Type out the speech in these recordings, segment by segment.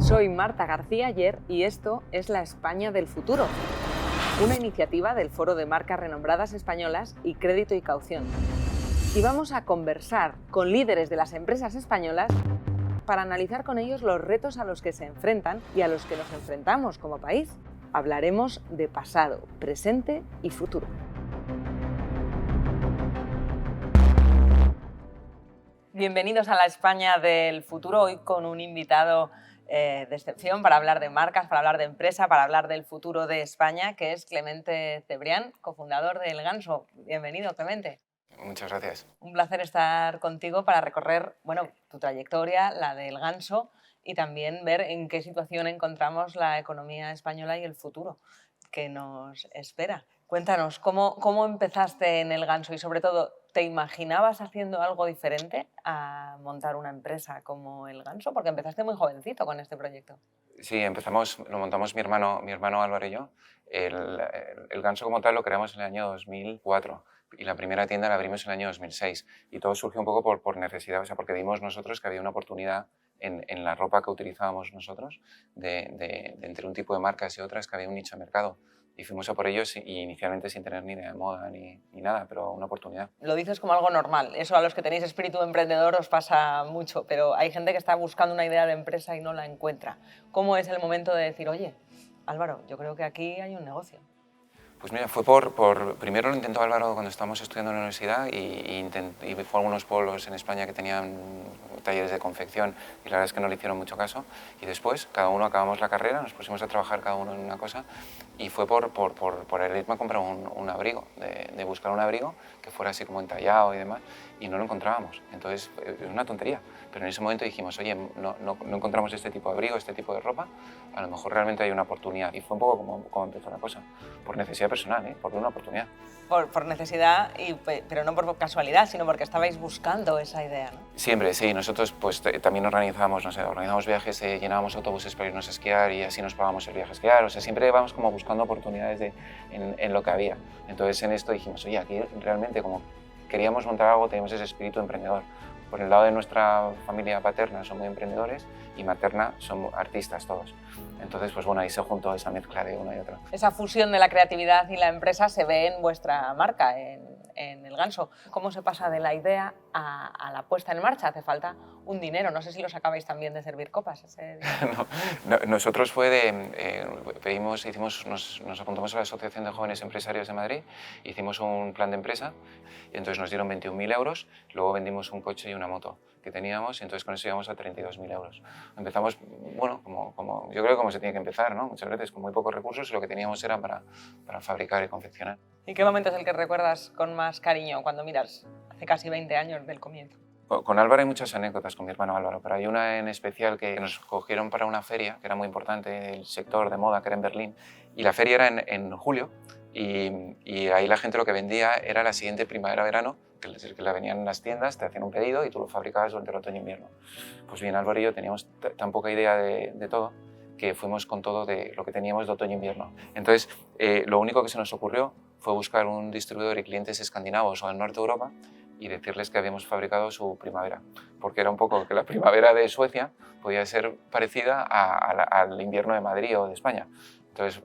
Soy Marta García Ayer y esto es La España del Futuro, una iniciativa del Foro de Marcas Renombradas Españolas y Crédito y Caución. Y vamos a conversar con líderes de las empresas españolas para analizar con ellos los retos a los que se enfrentan y a los que nos enfrentamos como país. Hablaremos de pasado, presente y futuro. Bienvenidos a La España del Futuro, hoy con un invitado de excepción para hablar de marcas, para hablar de empresa, para hablar del futuro de España, que es Clemente Cebrián, cofundador del Ganso. Bienvenido, Clemente. Muchas gracias. Un placer estar contigo para recorrer tu trayectoria, la del Ganso, y también ver en qué situación encontramos la economía española y el futuro que nos espera. Cuéntanos, ¿cómo empezaste en el Ganso y sobre todo, ¿te imaginabas haciendo algo diferente a montar una empresa como el Ganso? Porque empezaste muy jovencito con este proyecto. Sí, lo montamos mi hermano Álvaro y yo. El Ganso como tal lo creamos en el año 2004 y la primera tienda la abrimos en el año 2006 y todo surgió un poco por necesidad, o sea, porque vimos nosotros que había una oportunidad en la ropa que utilizábamos nosotros de entre un tipo de marcas y otras, que había un nicho de mercado. Y fuimos a por ellos y inicialmente sin tener ni idea de moda ni nada, pero una oportunidad. Lo dices como algo normal. Eso a los que tenéis espíritu emprendedor os pasa mucho, pero hay gente que está buscando una idea de empresa y no la encuentra. ¿Cómo es el momento de decir, oye, Álvaro, yo creo que aquí hay un negocio? Pues mira, primero lo intentó Álvaro cuando estábamos estudiando en la universidad y fue a algunos pueblos en España que tenían talleres de confección y la verdad es que no le hicieron mucho caso. Y después, cada uno acabamos la carrera, nos pusimos a trabajar cada uno en una cosa y fue por el irme a comprar un abrigo, de buscar un abrigo que fuera así como entallado y demás, y no lo encontrábamos. Entonces, es una tontería, pero en ese momento dijimos, oye, no encontramos este tipo de abrigo, este tipo de ropa, a lo mejor realmente hay una oportunidad. Y fue un poco como empezó la cosa, por necesidad personal, por una oportunidad. Por necesidad, pero no por casualidad, sino porque estabais buscando esa idea, ¿no? Siempre, sí. Nosotros pues, también organizábamos viajes, llenábamos autobuses para irnos a esquiar y así nos pagábamos el viaje a esquiar. O sea, siempre íbamos como buscando oportunidades en lo que había. Entonces, en esto dijimos, oye, aquí realmente como queríamos montar algo, teníamos ese espíritu emprendedor. Por el lado de nuestra familia paterna son muy emprendedores y materna son artistas todos. Entonces, pues bueno, ahí se juntó esa mezcla de una y otra. Esa fusión de la creatividad y la empresa se ve en vuestra marca, en el Ganso. ¿Cómo se pasa de la idea a la puesta en marcha? Hace falta un dinero. No sé si los acabáis también de servir copas. Nosotros nos apuntamos a la Asociación de Jóvenes Empresarios de Madrid, hicimos un plan de empresa y entonces nos dieron 21.000 euros, luego vendimos un coche y una moto que teníamos y entonces con eso llegamos a 32.000 euros. Empezamos, bueno, yo creo que como se tiene que empezar, ¿no? Muchas veces con muy pocos recursos y lo que teníamos era para fabricar y confeccionar. ¿Y qué momento es el que recuerdas con más cariño cuando miras hace casi 20 años del comienzo? Con Álvaro hay muchas anécdotas, con mi hermano Álvaro, pero hay una en especial que nos cogieron para una feria que era muy importante del sector de moda, que era en Berlín, y la feria era en julio y ahí la gente lo que vendía era la siguiente primavera-verano, que la venían en las tiendas, te hacían un pedido y tú lo fabricabas durante el otoño e invierno. Pues bien, Álvaro y yo teníamos tan poca idea de todo que fuimos con todo de lo que teníamos de otoño e invierno. Entonces, lo único que se nos ocurrió fue buscar un distribuidor y clientes escandinavos o del norte de Europa y decirles que habíamos fabricado su primavera, porque era un poco que la primavera de Suecia podía ser parecida al invierno de Madrid o de España. Entonces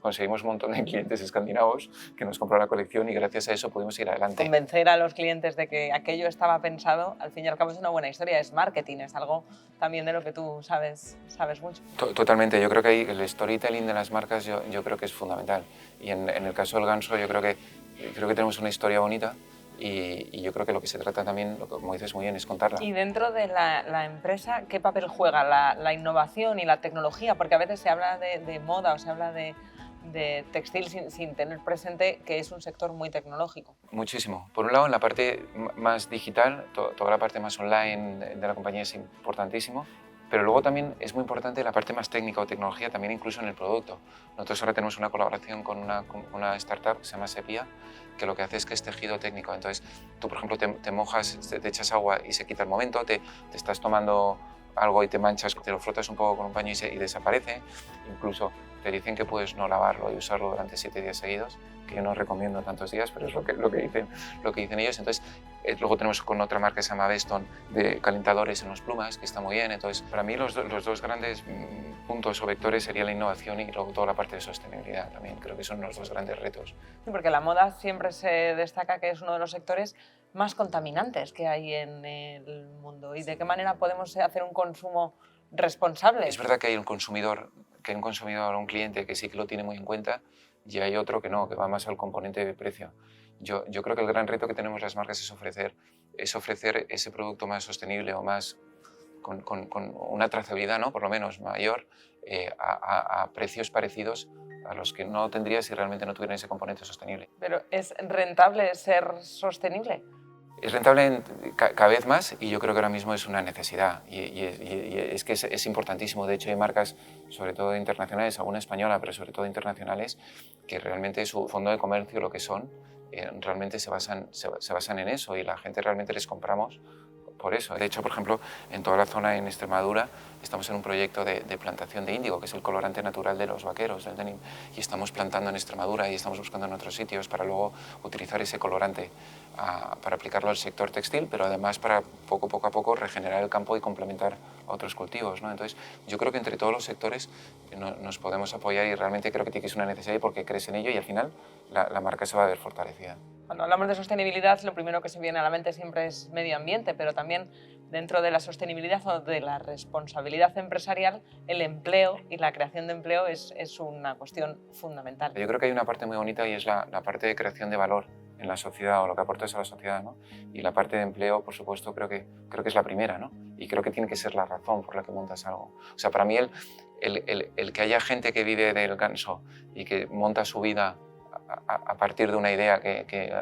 conseguimos un montón de clientes escandinavos que nos compraron la colección y gracias a eso pudimos ir adelante. Convencer a los clientes de que aquello estaba pensado, al fin y al cabo es una buena historia, es marketing, es algo también de lo que tú sabes mucho. Totalmente, yo creo que ahí el storytelling de las marcas yo creo que es fundamental y en el caso del Ganso yo creo que tenemos una historia bonita. Y yo creo que lo que se trata también, como dices muy bien, es contarla. Y dentro de la empresa, ¿qué papel juega la innovación y la tecnología? Porque a veces se habla de moda o se habla de textil sin tener presente que es un sector muy tecnológico. Muchísimo. Por un lado, en la parte más digital, toda la parte más online de la compañía es importantísimo. Pero luego también es muy importante la parte más técnica o tecnología, también incluso en el producto. Nosotros ahora tenemos una colaboración con una startup que se llama Sepia, que lo que hace es que es tejido técnico. Entonces, tú, por ejemplo, te mojas, te echas agua y se quita el momento, te estás tomando algo y te manchas, te lo frotas un poco con un paño y desaparece. Incluso te dicen que puedes no lavarlo y usarlo durante 7 días seguidos, que yo no recomiendo tantos días, pero es lo que dicen ellos. Entonces, luego tenemos con otra marca que se llama Veston, de calentadores en los plumas, que está muy bien. Entonces, para mí los dos grandes puntos o vectores serían la innovación y luego toda la parte de sostenibilidad también. Creo que son los dos grandes retos. Sí, porque la moda siempre se destaca que es uno de los sectores más contaminantes que hay en el mundo. ¿Y de qué manera podemos hacer un consumo responsable? Es verdad que hay un consumidor, un cliente que sí que lo tiene muy en cuenta, y hay otro que no, que va más al componente de precio. Yo creo que el gran reto que tenemos las marcas es ofrecer ese producto más sostenible o más con una trazabilidad, ¿no? Por lo menos mayor, a precios parecidos a los que no tendría si realmente no tuvieran ese componente sostenible. ¿Pero es rentable ser sostenible? Es rentable cada vez más y yo creo que ahora mismo es una necesidad y es que es importantísimo. De hecho, hay marcas, sobre todo internacionales, alguna española, pero sobre todo internacionales, que realmente su fondo de comercio, lo que son, realmente se basan en eso y la gente realmente les compramos por eso. De hecho, por ejemplo, en toda la zona en Extremadura estamos en un proyecto de plantación de índigo, que es el colorante natural de los vaqueros, del denim, y estamos plantando en Extremadura y estamos buscando en otros sitios para luego utilizar ese colorante para aplicarlo al sector textil, pero además para poco a poco regenerar el campo y complementar a otros cultivos, ¿no? Entonces, yo creo que entre todos los sectores nos podemos apoyar y realmente creo que tiene que ser una necesidad porque crees en ello y al final la marca se va a ver fortalecida. Cuando hablamos de sostenibilidad, lo primero que se viene a la mente siempre es medio ambiente, pero también dentro de la sostenibilidad o de la responsabilidad empresarial, el empleo y la creación de empleo es una cuestión fundamental. Yo creo que hay una parte muy bonita y es la parte de creación de valor en la sociedad o lo que aportas a la sociedad, ¿no? Y la parte de empleo, por supuesto, creo que es la primera, ¿no? Y creo que tiene que ser la razón por la que montas algo. O sea, para mí el que haya gente que vive del ganso y que monta su vida a partir de una idea,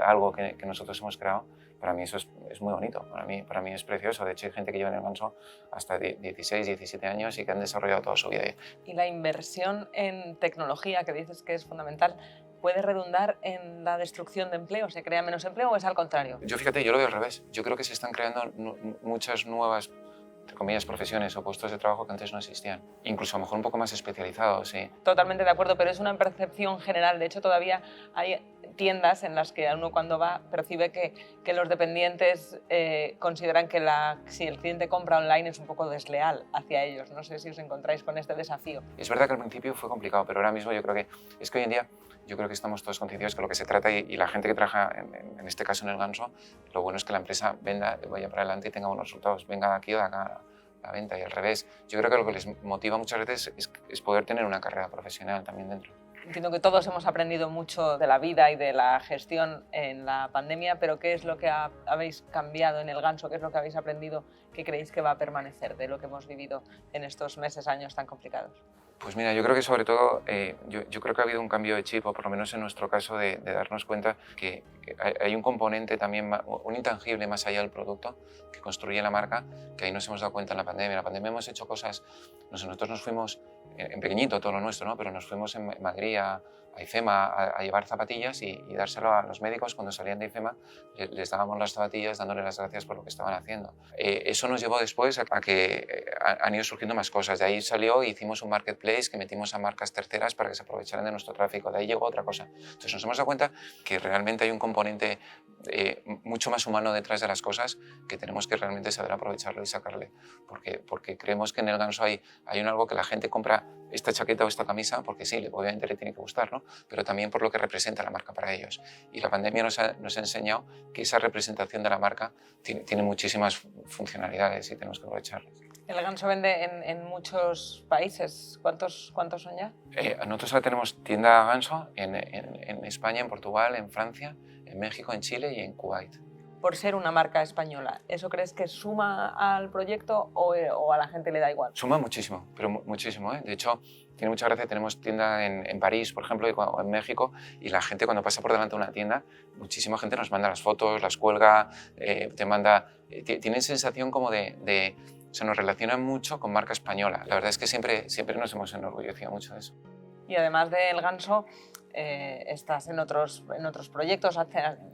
algo que nosotros hemos creado, para mí eso es muy bonito, para mí es precioso. De hecho, hay gente que lleva en el ganso hasta 16, 17 años y que han desarrollado toda su vida ahí. Y la inversión en tecnología, que dices que es fundamental, ¿puede redundar en la destrucción de empleo? ¿Se crea menos empleo o es al contrario? Yo fíjate, yo lo veo al revés. Yo creo que se están creando muchas nuevas, entre comillas, profesiones o puestos de trabajo que antes no existían. Incluso a lo mejor un poco más especializados, sí. Totalmente de acuerdo, pero es una percepción general. De hecho, todavía hay tiendas en las que uno cuando va percibe que los dependientes consideran que si el cliente compra online es un poco desleal hacia ellos. No sé si os encontráis con este desafío. Es verdad que al principio fue complicado, pero ahora mismo yo creo que es que hoy en día yo creo que estamos todos concienciados que lo que se trata y la gente que trabaja en este caso en el ganso, lo bueno es que la empresa venda, vaya para adelante y tenga buenos resultados, venga de aquí o de acá la venta y al revés. Yo creo que lo que les motiva muchas veces es poder tener una carrera profesional también dentro. Entiendo que todos hemos aprendido mucho de la vida y de la gestión en la pandemia, pero ¿qué es lo que habéis cambiado en el ganso? ¿Qué es lo que habéis aprendido que creéis que va a permanecer de lo que hemos vivido en estos meses, años tan complicados? Pues mira, yo creo que sobre todo, yo creo que ha habido un cambio de chip, o por lo menos en nuestro caso, de darnos cuenta que hay un componente también, un intangible más allá del producto que construye la marca, que ahí nos hemos dado cuenta en la pandemia. En la pandemia hemos hecho cosas, nosotros nos fuimos, en pequeñito todo lo nuestro, ¿no? Pero nos fuimos en Madrid a IFEMA a llevar zapatillas y dárselo a los médicos cuando salían de IFEMA, les dábamos las zapatillas dándoles las gracias por lo que estaban haciendo. Eso nos llevó después a que han ido surgiendo más cosas. De ahí salió, hicimos un marketplace que metimos a marcas terceras para que se aprovecharan de nuestro tráfico. De ahí llegó otra cosa. Entonces nos hemos dado cuenta que realmente hay un componente mucho más humano detrás de las cosas que tenemos que realmente saber aprovecharlo y sacarle. Porque creemos que en el ganso hay algo que la gente compra esta chaqueta o esta camisa porque sí, obviamente le tiene que gustar, ¿no? Pero también por lo que representa la marca para ellos. Y la pandemia nos ha enseñado que esa representación de la marca tiene muchísimas funcionalidades y tenemos que aprovecharlas. El ganso vende en muchos países. ¿Cuántos son ya? Nosotros ahora tenemos tienda ganso en España, en Portugal, en Francia, en México, en Chile y en Kuwait. Por ser una marca española, ¿eso crees que suma al proyecto o a la gente le da igual? Suma muchísimo, pero muchísimo, ¿eh? De hecho, tiene mucha gracia, tenemos tienda en París, por ejemplo, o en México, y la gente cuando pasa por delante de una tienda, muchísima gente nos manda las fotos, las cuelga, te manda... tienen sensación como o sea, nos relacionan mucho con marca española. La verdad es que siempre nos hemos enorgullecido mucho de eso. Y además del ganso, estás en otros proyectos,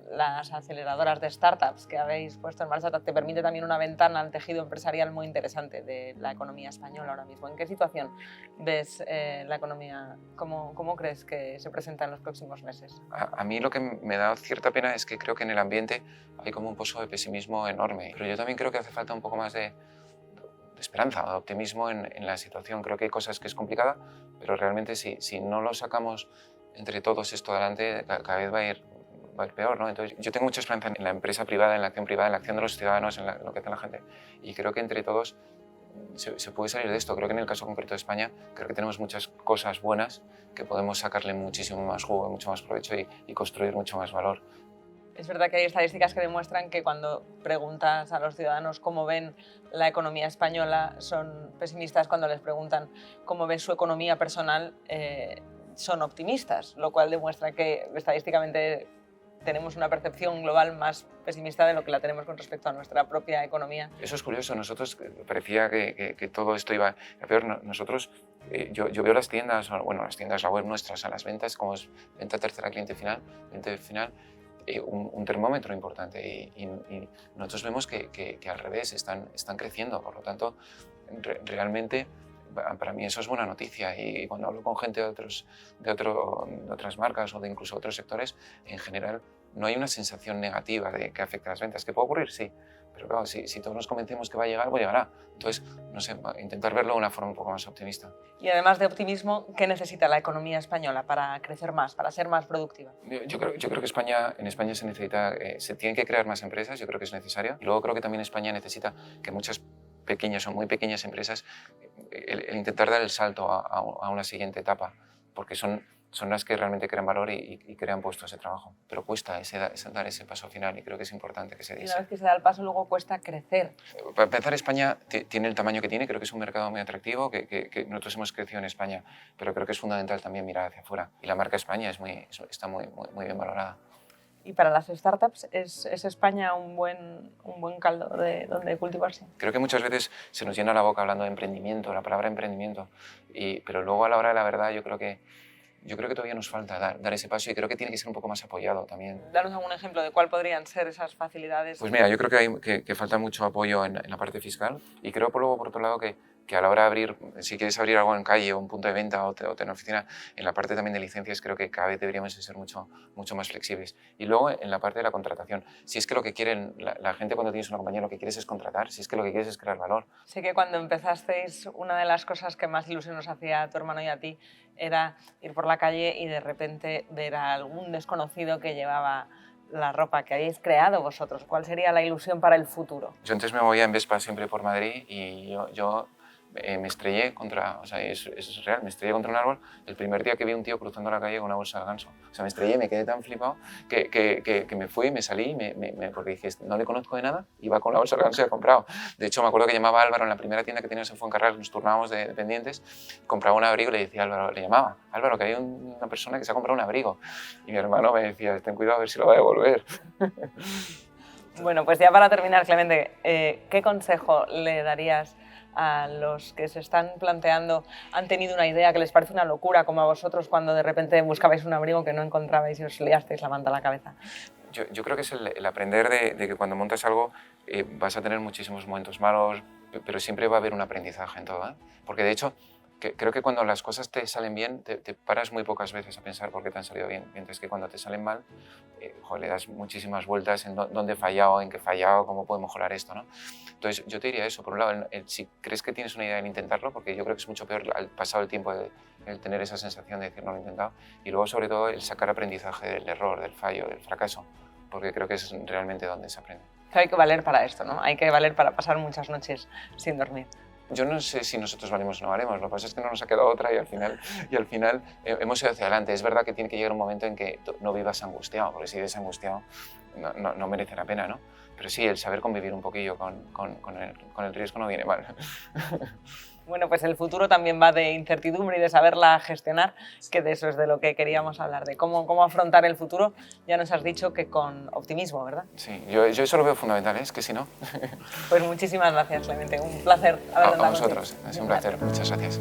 las aceleradoras de startups que habéis puesto en marcha te permite también una ventana al tejido empresarial muy interesante de la economía española ahora mismo. ¿En qué situación ves la economía? ¿Cómo crees que se presenta en los próximos meses? A mí lo que me da cierta pena es que creo que en el ambiente hay como un pozo de pesimismo enorme, pero yo también creo que hace falta un poco más de esperanza o de optimismo en la situación. Creo que hay cosas que es complicada, pero realmente si no lo sacamos entre todos esto adelante, cada vez va a ir peor, ¿no? Entonces, yo tengo mucha esperanza en la empresa privada, en la acción de los ciudadanos, en lo que hace la gente, y creo que entre todos se puede salir de esto. Creo que en el caso concreto de España, creo que tenemos muchas cosas buenas que podemos sacarle muchísimo más jugo, mucho más provecho y construir mucho más valor. Es verdad que hay estadísticas que demuestran que cuando preguntas a los ciudadanos cómo ven la economía española, son pesimistas. Cuando les preguntan cómo ven su economía personal, son optimistas, lo cual demuestra que estadísticamente tenemos una percepción global más pesimista de lo que la tenemos con respecto a nuestra propia economía. Eso es curioso. Nosotros parecía que todo esto iba a peor. Nosotros, yo veo las tiendas, bueno, las tiendas, la web nuestras, a las ventas, como es venta tercera cliente final, un termómetro importante y nosotros vemos que al revés están creciendo. Por lo tanto, realmente para mí eso es buena noticia y cuando hablo con gente de otras marcas o de incluso otros sectores, en general no hay una sensación negativa de que afecte a las ventas. ¿Que puede ocurrir? Sí, pero claro, si todos nos convencemos que va a llegar, pues llegará. Entonces, no sé, intentar verlo de una forma un poco más optimista. Y además de optimismo, ¿qué necesita la economía española para crecer más, para ser más productiva? Yo creo que en España se necesita, se tienen que crear más empresas, yo creo que es necesario. Y luego creo que también España necesita que muchas pequeñas o muy pequeñas empresas el intentar dar el salto a una siguiente etapa, porque son las que realmente crean valor y crean puestos de trabajo. Pero cuesta dar ese paso final y creo que es importante que se dé. Y una vez que se da el paso, luego cuesta crecer. Para empezar, España tiene el tamaño que tiene, creo que es un mercado muy atractivo, que nosotros hemos crecido en España, pero creo que es fundamental también mirar hacia afuera. Y la marca España está muy bien valorada. ¿Y para las startups es España un buen caldo donde cultivarse? Creo que muchas veces se nos llena la boca hablando de emprendimiento, la palabra emprendimiento, pero luego a la hora de la verdad yo creo que todavía nos falta dar ese paso y creo que tiene que ser un poco más apoyado también. Danos algún ejemplo de cuál podrían ser esas facilidades. Pues mira, yo creo que falta mucho apoyo en la parte fiscal y creo por otro lado que a la hora de abrir, si quieres abrir algo en calle o un punto de venta o tener oficina, en la parte también de licencias creo que cada vez deberíamos ser mucho más flexibles. Y luego en la parte de la contratación, si es que lo que quieren la gente cuando tienes una compañía lo que quieres es contratar, si es que lo que quieres es crear valor. Sé que cuando empezasteis una de las cosas que más ilusión nos hacía a tu hermano y a ti era ir por la calle y de repente ver a algún desconocido que llevaba la ropa que habéis creado vosotros. ¿Cuál sería la ilusión para el futuro? Yo antes me movía en Vespa siempre por Madrid y yo me estrellé contra, o sea, eso es real, me estrellé contra un árbol el primer día que vi a un tío cruzando la calle con una bolsa de ganso. O sea, me estrellé, me quedé tan flipado que me fui, me salí, porque dije, no le conozco de nada, iba con la bolsa de ganso y he comprado. De hecho, me acuerdo que llamaba a Álvaro en la primera tienda que teníamos en Fuencarral, nos turnábamos de dependientes, compraba un abrigo y le decía a Álvaro, le llamaba, Álvaro, que hay una persona que se ha comprado un abrigo. Y mi hermano me decía, ten cuidado a ver si lo va a devolver. Bueno, pues ya para terminar, Clemente, ¿qué consejo le darías a los que se están planteando, han tenido una idea que les parece una locura, como a vosotros cuando de repente buscabais un abrigo que no encontrabais y os liasteis la manta a la cabeza? Yo creo que es el aprender de que cuando montas algo vas a tener muchísimos momentos malos, pero siempre va a haber un aprendizaje en todo, ¿eh? Porque de hecho, creo que cuando las cosas te salen bien, te paras muy pocas veces a pensar por qué te han salido bien, mientras que cuando te salen mal, le das muchísimas vueltas en dónde he fallado, en qué he fallado, cómo puedo mejorar esto, ¿no? Entonces yo te diría eso, por un lado, si crees que tienes una idea en intentarlo, porque yo creo que es mucho peor al pasado el tiempo el tener esa sensación de decir no lo he intentado, y luego sobre todo el sacar aprendizaje del error, del fallo, del fracaso, porque creo que es realmente donde se aprende. Hay que valer para esto, ¿no? Hay que valer para pasar muchas noches sin dormir. Yo no sé si nosotros valemos o no valemos, lo que pasa es que no nos ha quedado otra y al final hemos ido hacia adelante. Es verdad que tiene que llegar un momento en que no vivas angustiado, porque si vives angustiado no merece la pena, ¿no? Pero sí, el saber convivir un poquillo con el riesgo no viene mal. Bueno, pues el futuro también va de incertidumbre y de saberla gestionar, que de eso es de lo que queríamos hablar, de cómo afrontar el futuro. Ya nos has dicho que con optimismo, ¿verdad? Sí, yo eso lo veo fundamental, es que si no... Pues muchísimas gracias, Clemente. Un placer haber A vosotros, es un placer. Muchas gracias.